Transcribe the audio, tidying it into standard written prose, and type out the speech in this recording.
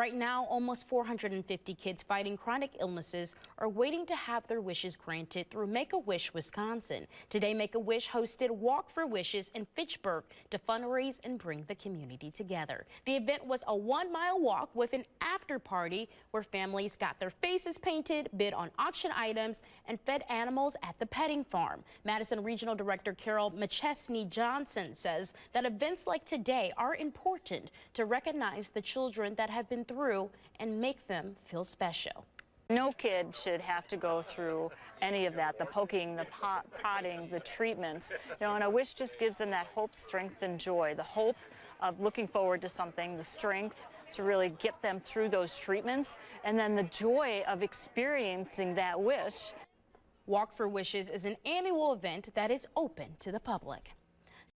Right now, almost 450 kids fighting chronic illnesses are waiting to have their wishes granted through Make-A-Wish, Wisconsin. Today, Make-A-Wish hosted Walk for Wishes in Fitchburg to fundraise and bring the community together. The event was a 1-mile walk with an after party where families got their faces painted, bid on auction items, and fed animals at the petting farm. Madison Regional Director Carol McChesney Johnson says that events like today are important to recognize the children that have been through and make them feel special. No kid should have to go through any of that, the poking, the prodding, the treatments. And a wish just gives them that hope, strength, and joy. The hope of looking forward to something, the strength to really get them through those treatments, and then the joy of experiencing that wish. Walk for Wishes is an annual event that is open to the public.